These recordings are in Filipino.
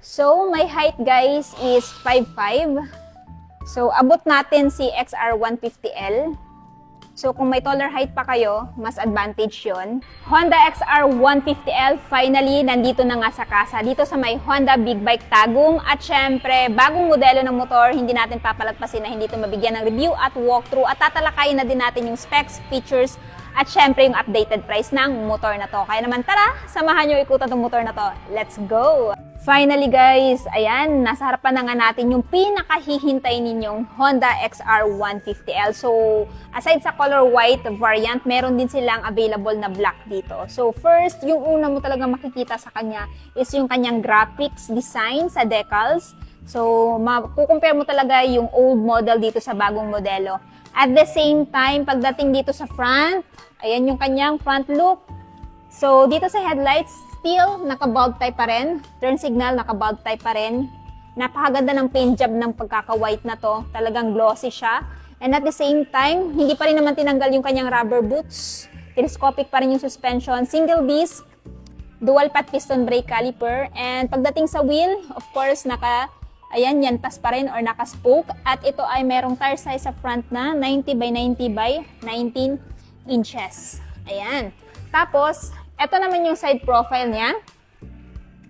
So, my height guys is 5'5". So, abot natin si XR150L. So, kung may taller height pa kayo, mas advantage yon. Honda XR150L, finally, nandito na nga sa kasa. Dito sa may Honda Big Bike Tagum. At syempre, bagong modelo ng motor, hindi natin papalagpasin na hindi ito mabigyan ng review at walkthrough. At tatalakayin na din natin yung specs, features, at syempre yung updated price ng motor na to. Kaya naman tara, samahan nyo ikutan ng motor na to. Let's go! Finally guys, ayan, nasa harapan na nga natin yung pinakahihintay ninyong Honda XR150L. So, aside sa color white variant, meron din silang available na black dito. So, first, yung una mo talaga makikita sa kanya is yung kanyang graphics design sa decals. So, makukumpare mo talaga yung old model dito sa bagong modelo. At the same time, pagdating dito sa front, ayan yung kanyang front look. So, dito sa headlights, still, naka-bulb type pa rin. Turn signal, naka-bulb type pa rin. Napakaganda ng paint job ng pagkaka-white na to. Talagang glossy siya. And at the same time, hindi pa rin naman tinanggal yung kanyang rubber boots. Telescopic pa rin yung suspension. Single disc, dual pat piston brake caliper. And pagdating sa wheel, of course, ayan, yantas pa rin or naka-spoke. At ito ay merong tire size sa front na 90 by 90 by 19 inches. Ayan. Tapos, ito naman yung side profile niya.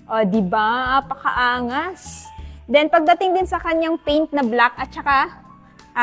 O, diba? Apakaangas. Then, pagdating din sa kanyang paint na black at saka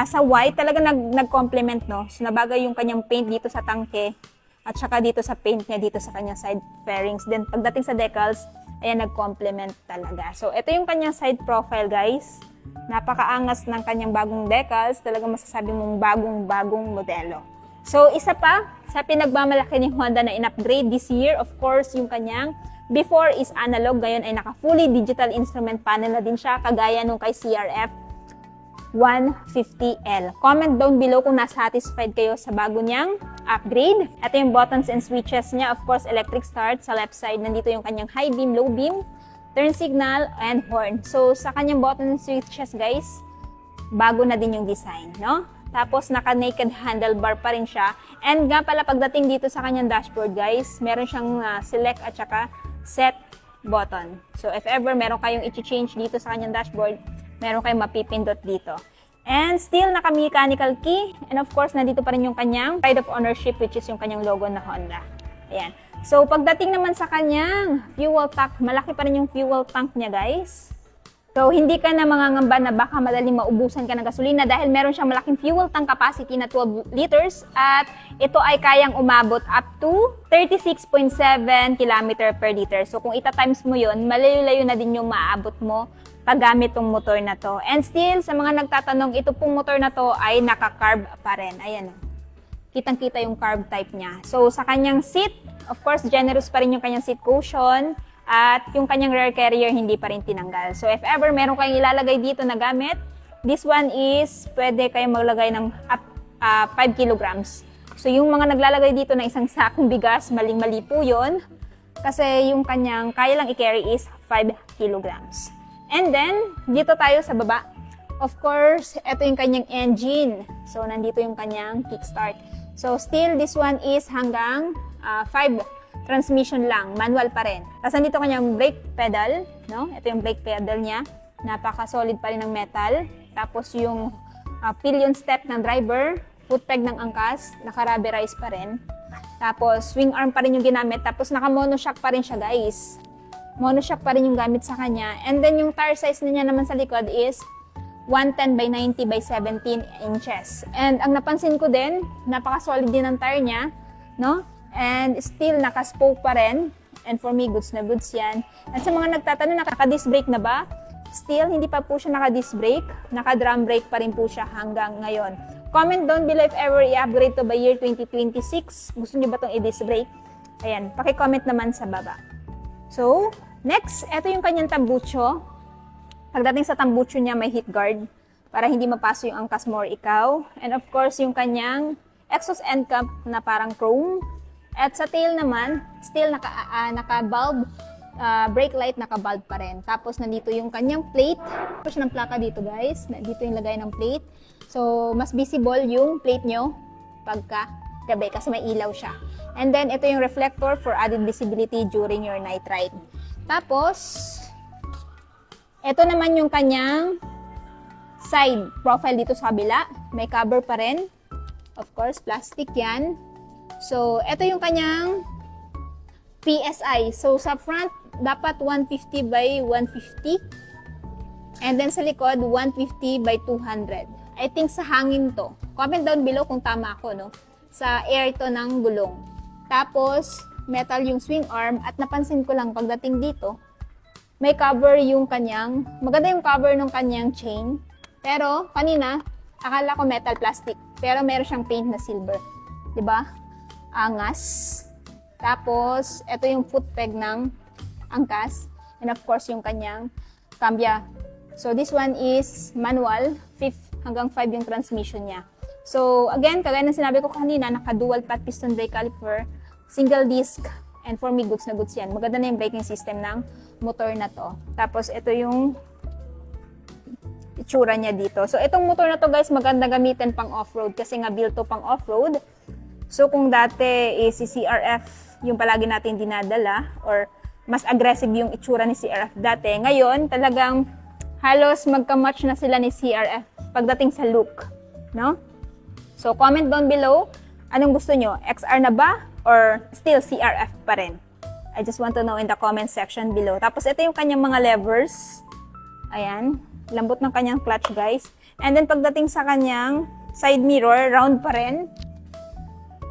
sa white, talaga nag-complement, no? So, nabagay yung kanyang paint dito sa tangke at saka dito sa paint niya dito sa kanyang side fairings. Then, pagdating sa decals, ayan, nag-complement talaga. So, ito yung kanyang side profile, guys. Napakaangas ng kanyang bagong decals. Talaga masasabi mong bagong-bagong modelo. So, isa pa sa pinagmamalaki ni Honda na in-upgrade this year, of course, yung kanyang before is analog, ngayon ay naka-fully digital instrument panel na din siya, kagaya nung kay CRF 150L. Comment down below kung na-satisfied kayo sa bago niyang upgrade. Ito yung buttons and switches niya. Of course, electric start. Sa left side, nandito yung kanyang high beam, low beam, turn signal, and horn. So, sa kanyang buttons and switches, guys, bago na din yung design, no? Tapos, naka-naked handlebar pa rin siya. And nga pala, pagdating dito sa kanyang dashboard, guys, meron siyang select at saka set button. So, if ever meron kayong i-change dito sa kanyang dashboard, meron kayong mapipindot dito. And still, naka-mechanical key. And of course, nandito pa rin yung kanyang pride of ownership, which is yung kanyang logo na Honda. Ayan. So, pagdating naman sa kanyang fuel tank, malaki pa rin yung fuel tank niya, guys. So, hindi ka na mangangamba na baka madaling maubusan ka ng gasolina dahil meron siyang malaking fuel tank capacity na 12 liters at ito ay kayang umabot up to 36.7 km per liter. So, kung ita-times mo yun, malayo-layo na din yung maaabot mo paggamit tong motor na to. And still, sa mga nagtatanong, ito pong motor na to ay naka-carb pa rin. Ayan. Kitang-kita yung carb type niya. So, sa kanyang seat, of course, generous pa rin yung kanyang seat cushion. At yung kanyang rear carrier, hindi pa rin tinanggal. So, if ever meron kayong ilalagay dito na gamit, this one is, pwede kayong maglagay ng 5 kilograms. So, yung mga naglalagay dito ng isang sakong bigas, maling-mali po yun. Kasi yung kanyang kaya lang i-carry is 5 kilograms. And then, dito tayo sa baba. Of course, ito yung kanyang engine. So, nandito yung kanyang kickstart. So, still, this one is hanggang 5 transmission lang, manual pa rin. Tapos nandito kanyang brake pedal, no? Ito yung brake pedal niya. Napaka-solid pa rin ng metal. Tapos yung pillion step ng driver, foot peg ng angkas, naka-rubberized pa rin. Tapos swing arm pa rin yung ginamit. Tapos naka-monoshock pa rin siya, guys. Monoshock pa rin yung gamit sa kanya. And then yung tire size niya naman sa likod is 110 by 90 by 17 inches. And ang napansin ko din, napaka-solid din ng tire niya, no? And still, naka-spoke pa rin. And for me, goods na goods yan. At sa mga nagtatanong, naka-disc brake na ba? Still, hindi pa po siya naka-disc brake. Naka-drum brake pa rin po siya hanggang ngayon. Comment down below if ever i-upgrade to by year 2026. Gusto niyo ba itong i-disc brake? Ayan, paki-comment naman sa baba. So, next, ito yung kanyang tambucho. Pagdating sa tambucho niya, may heat guard para hindi mapaso yung angkas mo or ikaw. And of course, yung kanyang exhaust end cap na parang chrome. At sa tail naman, still naka-bulb, brake light, naka-bulb pa rin. Tapos nandito yung kanyang plate. Ito siya ng plaka dito, guys. Dito yung lagay ng plate. So, mas visible yung plate nyo pagka gabi kasi may ilaw siya. And then, ito yung reflector for added visibility during your night ride. Tapos, Ito naman yung kanyang side profile dito sa kabila. May cover pa rin. Of course, plastic yan. So, ito yung kanyang PSI. So, sa front, dapat 150 by 150. And then sa likod, 150 by 200. I think sa hangin to. Comment down below kung tama ako, no? Sa air to ng gulong. Tapos, metal yung swing arm. At napansin ko lang, pagdating dito, may cover yung kanyang, maganda yung cover ng kanyang chain. Pero, kanina, akala ko metal plastic. Pero meron siyang paint na silver. 'Di ba? Angas. Tapos, ito yung foot peg ng angkas. And of course, yung kanyang cambia. So, this one is manual. 5 hanggang 5 yung transmission niya. So, again, kagaya ng sinabi ko kanina, naka-dual flat piston brake caliper, single disc, and for me, goods na goods yan. Maganda na yung braking system ng motor na to. Tapos, ito yung itsura niya dito. So, itong motor na to guys, maganda gamitin pang off-road kasi nga built to pang off-road. So, kung dati si CRF yung palagi natin dinadala or mas aggressive yung itsura ni CRF dati, ngayon talagang halos magka-match na sila ni CRF pagdating sa look. No? So, comment down below, anong gusto nyo? XR na ba or still CRF pa rin? I just want to know in the comment section below. Tapos, ito yung kanyang mga levers. Ayan. Lambot ng kanyang clutch, guys. And then, pagdating sa kanyang side mirror, round pa rin.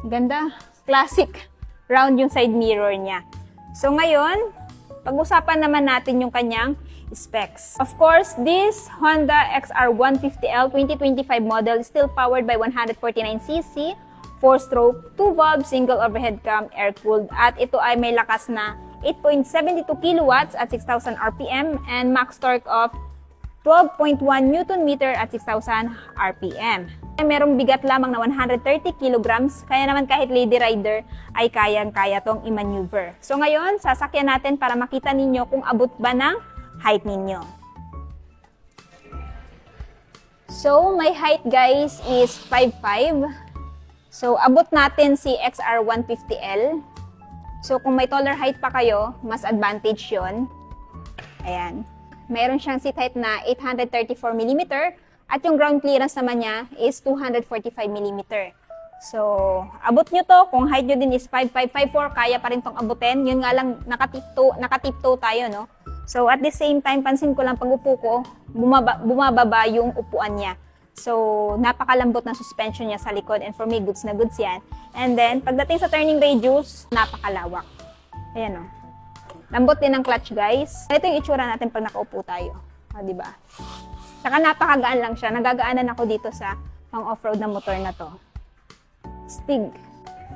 Ganda. Classic. Round yung side mirror niya. So, ngayon, pag-usapan naman natin yung kanyang specs. Of course, this Honda XR150L 2025 model is still powered by 149cc, 4-stroke, 2-valve, single overhead cam, air-cooled, at ito ay may lakas na 8.72 kilowatts at 6,000 RPM and max torque of 12.1 Newton meter at 6,000 RPM. Merong bigat lamang na 130 kilograms, kaya naman kahit lady rider ay kayang-kaya tong i-maneuver. So ngayon, sasakyan natin para makita ninyo kung abot ba ng height ninyo. So, my height guys is 5'5". So, abot natin si XR150L. So, kung may taller height pa kayo, mas advantage yon. Ayan. Mayroon siyang seat height na 834mm at yung ground clearance naman niya is 245mm. So, abot nyo to. Kung height nyo din is 5'5", 5'4", kaya pa rin tong abutin. Yun nga lang, nakatiptoe tayo, no? So, at the same time, pansin ko lang pag upo ko, bumababa yung upuan niya. So, napakalambot ng suspension niya sa likod and for me, goods na goods yan. And then, pagdating sa turning radius, napakalawak. Ayan o. Lambot din ng clutch, guys. Ito yung itsura natin pag nakaupo tayo. O, diba? Saka napakagaan lang siya. Nagagaanan ako dito sa pang off-road na motor na to. Stig.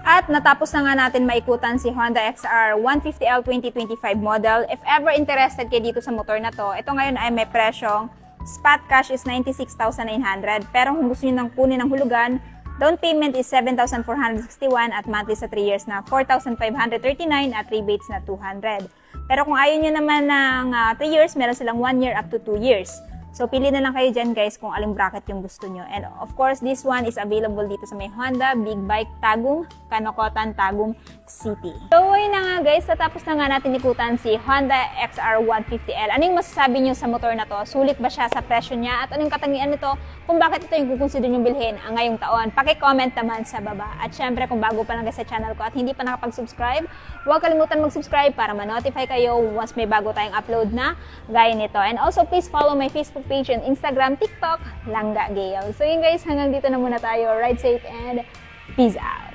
At natapos na nga natin maikutan si Honda XR 150L 2025 model. If ever interested kayo dito sa motor na to, ito ngayon ay may presyong spot cash is 96,900. Pero kung gusto nyo nang kunin ng hulugan, down payment is 7,461 at monthly sa 3 years na 4,539 at rebates na 200. Pero kung ayaw nyo naman ng 3 years, meron silang 1 year up to 2 years. So, pili na lang kayo dyan guys kung aling bracket yung gusto nyo. And of course, this one is available dito sa may Honda Big Bike Tagum, Kanokotan, Tagum City. So, ayun na nga guys, natapos na nga natin ikutan si Honda XR 150L. Ano yung masasabi nyo sa motor na to? Sulit ba siya sa presyo niya? At anong katangian nito? Kung bakit ito yung kukonsider nyo bilhin ang ngayong taon? Paki-comment naman sa baba. At syempre, kung bago pa lang sa channel ko at hindi pa nakapag-subscribe, huwag kalimutan mag-subscribe para ma-notify kayo once may bago tayong upload na gaya nito. And also, please follow my Facebook page and Instagram, TikTok, Langga Gale. So yun guys, hanggang dito na muna tayo. Ride safe and peace out!